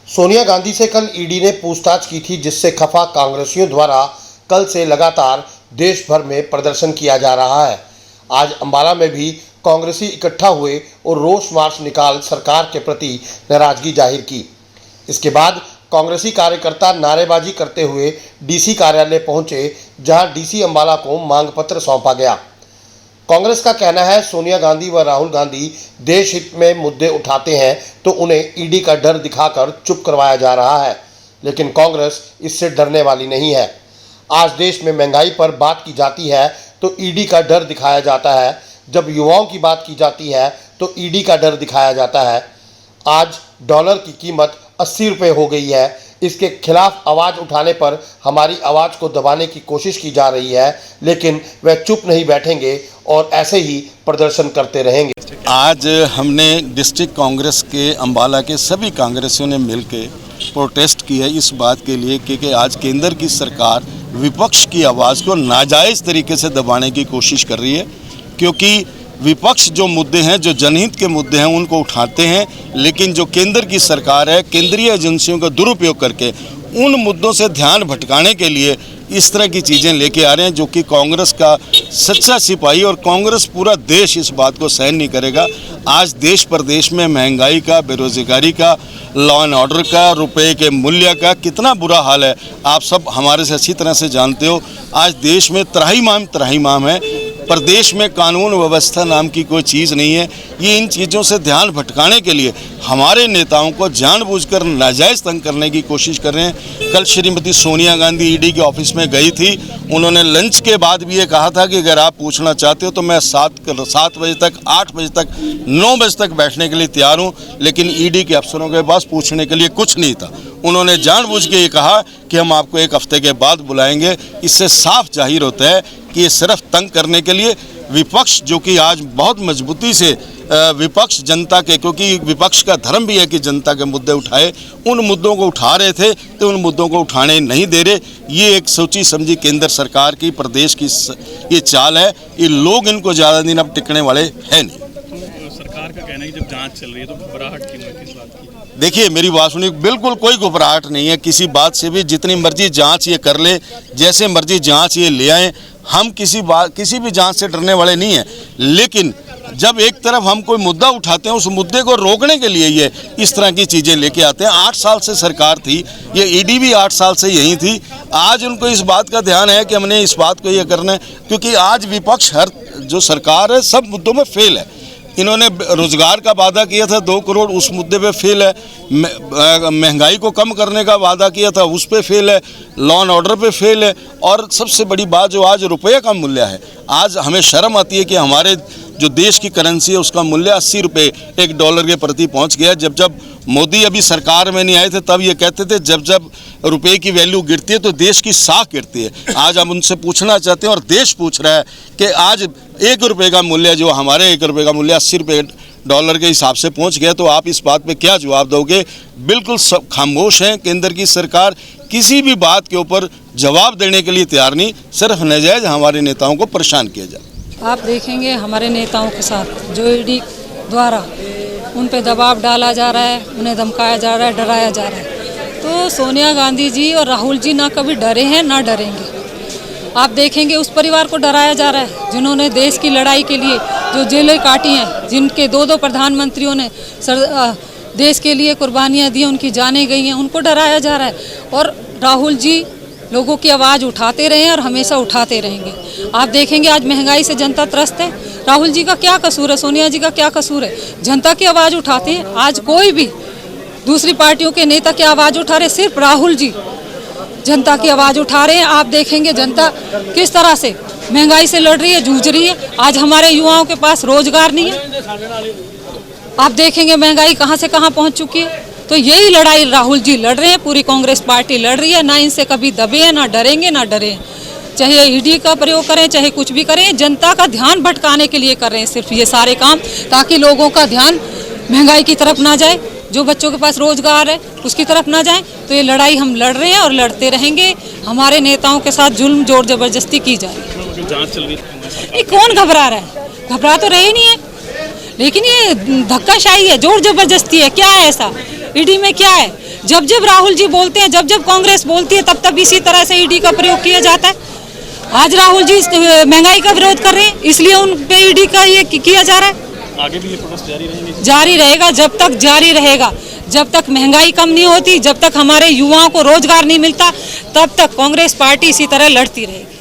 सोनिया गांधी से कल ईडी ने पूछताछ की थी, जिससे खफा कांग्रेसियों द्वारा कल से लगातार देश भर में प्रदर्शन किया जा रहा है। आज अंबाला में भी कांग्रेसी इकट्ठा हुए और रोष मार्च निकाल सरकार के प्रति नाराजगी जाहिर की। इसके बाद कांग्रेसी कार्यकर्ता नारेबाजी करते हुए डीसी कार्यालय पहुंचे, जहां डीसी अंबाला को मांग पत्र सौंपा गया। कांग्रेस का कहना है, सोनिया गांधी व राहुल गांधी देश हित में मुद्दे उठाते हैं तो उन्हें ईडी का डर दिखाकर चुप करवाया जा रहा है, लेकिन कांग्रेस इससे डरने वाली नहीं है। आज देश में महंगाई पर बात की जाती है तो ईडी का डर दिखाया जाता है, जब युवाओं की बात की जाती है तो ईडी का डर दिखाया जाता है। आज डॉलर की कीमत 80 रुपये हो गई है। इसके खिलाफ आवाज़ उठाने पर हमारी आवाज़ को दबाने की कोशिश की जा रही है, लेकिन वह चुप नहीं बैठेंगे और ऐसे ही प्रदर्शन करते रहेंगे। आज हमने डिस्ट्रिक्ट कांग्रेस के अंबाला के सभी कांग्रेसियों ने मिलकर प्रोटेस्ट किया इस बात के लिए कि आज केंद्र की सरकार विपक्ष की आवाज़ को नाजायज़ तरीके से दबाने की कोशिश कर रही है, क्योंकि विपक्ष जो मुद्दे हैं, जो जनहित के मुद्दे हैं, उनको उठाते हैं, लेकिन जो केंद्र की सरकार है केंद्रीय एजेंसियों का दुरुपयोग करके उन मुद्दों से ध्यान भटकाने के लिए इस तरह की चीज़ें लेके आ रहे हैं, जो कि कांग्रेस का सच्चा सिपाही और कांग्रेस पूरा देश इस बात को सहन नहीं करेगा। आज देश प्रदेश में महंगाई का, बेरोजगारी का, लॉ एंड ऑर्डर का, रुपए के मूल्य का कितना बुरा हाल है, आप सब हमारे से अच्छी तरह से जानते हो। आज देश में त्राहिमाम है, प्रदेश में कानून व्यवस्था नाम की कोई चीज़ नहीं है। ये इन चीज़ों से ध्यान भटकाने के लिए हमारे नेताओं को जानबूझकर नाजायज़ तंग करने की कोशिश कर रहे हैं। कल श्रीमती सोनिया गांधी ईडी के ऑफिस में गई थी, उन्होंने लंच के बाद भी ये कहा था कि अगर आप पूछना चाहते हो तो मैं 7 बजे तक, 8 बजे तक, 9 बजे तक बैठने के लिए तैयार हूँ, लेकिन ईडी के अफसरों के पास पूछने के लिए कुछ नहीं था। उन्होंने जानबूझ के ये कहा कि हम आपको 1 हफ्ते के बाद बुलाएंगे। इससे साफ जाहिर होता है कि ये सिर्फ तंग करने के लिए विपक्ष, जो कि आज बहुत मजबूती से विपक्ष जनता के, क्योंकि विपक्ष का धर्म भी है कि जनता के मुद्दे उठाए, उन मुद्दों को उठा रहे थे तो उन मुद्दों को उठाने नहीं दे रहे। ये एक सोची समझी केंद्र सरकार की, प्रदेश की ये चाल है। ये लोग इनको ज़्यादा दिन अब टिकने वाले हैं नहीं। सरकार का कहना है कि जब जांच चल रही है तो घबराहट क्यों है, किस बात की? देखिए, मेरी बात सुनिए, बिल्कुल कोई घबराहट नहीं है किसी बात से भी। जितनी मर्जी जांच ये कर ले, जैसे मर्जी जांच ये ले आए, हम किसी भी जांच से डरने वाले नहीं हैं। लेकिन जब एक तरफ हम कोई मुद्दा उठाते हैं, उस मुद्दे को रोकने के लिए ये इस तरह की चीज़ें लेके आते हैं। 8 साल से सरकार थी, ये ईडी भी 8 साल से यही थी। आज उनको इस बात का ध्यान है कि हमने इस बात को ये करना है, क्योंकि आज विपक्ष, हर जो सरकार है, सब मुद्दों में फेल है। इन्होंने रोजगार का वादा किया था 2 करोड़, उस मुद्दे पे फेल है। महंगाई को कम करने का वादा किया था, उस पे फेल है। लॉ एंड ऑर्डर पे फेल है। और सबसे बड़ी बात, जो आज रुपये का मूल्य है, आज हमें शर्म आती है कि हमारे जो देश की करेंसी है उसका मूल्य 80 रुपये $1 के प्रति पहुंच गया। जब मोदी अभी सरकार में नहीं आए थे तब ये कहते थे जब रुपये की वैल्यू गिरती है तो देश की साख गिरती है। आज हम उनसे पूछना चाहते हैं और देश पूछ रहा है कि आज 1 रुपये का मूल्य, जो हमारे 1 रुपये का मूल्य $80 के हिसाब से पहुंच गया, तो आप इस बात पे क्या जवाब दोगे? बिल्कुल सब खामोश हैं। केंद्र की सरकार किसी भी बात के ऊपर जवाब देने के लिए तैयार नहीं, सिर्फ नाजायज़ हमारे नेताओं को परेशान किया जाए। आप देखेंगे हमारे नेताओं के साथ जो ईडी द्वारा उन पे दबाव डाला जा रहा है, उन्हें धमकाया जा रहा है, डराया जा रहा है। तो सोनिया गांधी जी और राहुल जी ना कभी डरे हैं ना डरेंगे। आप देखेंगे उस परिवार को डराया जा रहा है जिन्होंने देश की लड़ाई के लिए जो जेलें काटी हैं, जिनके 2 प्रधानमंत्रियों ने देश के लिए कुर्बानियाँ दी, उनकी जानें गई हैं, उनको डराया जा रहा है। और राहुल जी लोगों की आवाज़ उठाते रहे हैं और हमेशा उठाते रहेंगे। आप देखेंगे आज महंगाई से जनता त्रस्त है। राहुल जी का क्या कसूर है, सोनिया जी का क्या कसूर है? जनता की आवाज़ उठाते हैं। आज कोई भी दूसरी पार्टियों के नेता की आवाज़ उठा रहे, सिर्फ राहुल जी जनता की आवाज़ उठा रहे हैं। आप देखेंगे जनता किस तरह से महंगाई से लड़ रही है, जूझ रही है। आज हमारे युवाओं के पास रोजगार नहीं है। आप देखेंगे महंगाई कहाँ से कहाँ पहुँच चुकी है। तो यही लड़ाई राहुल जी लड़ रहे हैं, पूरी कांग्रेस पार्टी लड़ रही है। ना इनसे कभी दबे हैं, ना डरेंगे, ना डरे हैं। चाहे ईडी का प्रयोग करें, चाहे कुछ भी करें, जनता का ध्यान भटकाने के लिए कर रहे हैं सिर्फ ये सारे काम, ताकि लोगों का ध्यान महंगाई की तरफ ना जाए, जो बच्चों के पास रोजगार है उसकी तरफ ना जाए। तो ये लड़ाई हम लड़ रहे हैं और लड़ते रहेंगे। हमारे नेताओं के साथ जुल्म, जोर जबरदस्ती की जा रही है। जांच चल रही है, कौन घबरा रहा है? घबरा तो रहे नहीं है, लेकिन ये धक्काशाही है, जोर जबरदस्ती है। क्या है ऐसा ईडी में? क्या है? जब जब राहुल जी बोलते हैं, जब जब कांग्रेस बोलती है, तब तब इसी तरह से ईडी का प्रयोग किया जाता है। आज राहुल जी महंगाई का विरोध कर रहे हैं, इसलिए उन पे ईडी का ये किया जा रहा है। आगे भी ये प्रोटेस्ट जारी रहेंगे? जारी रहेगा, जब तक जारी रहेगा, जब तक महंगाई कम नहीं होती, जब तक हमारे युवाओं को रोजगार नहीं मिलता, तब तक कांग्रेस पार्टी इसी तरह लड़ती रहेगी।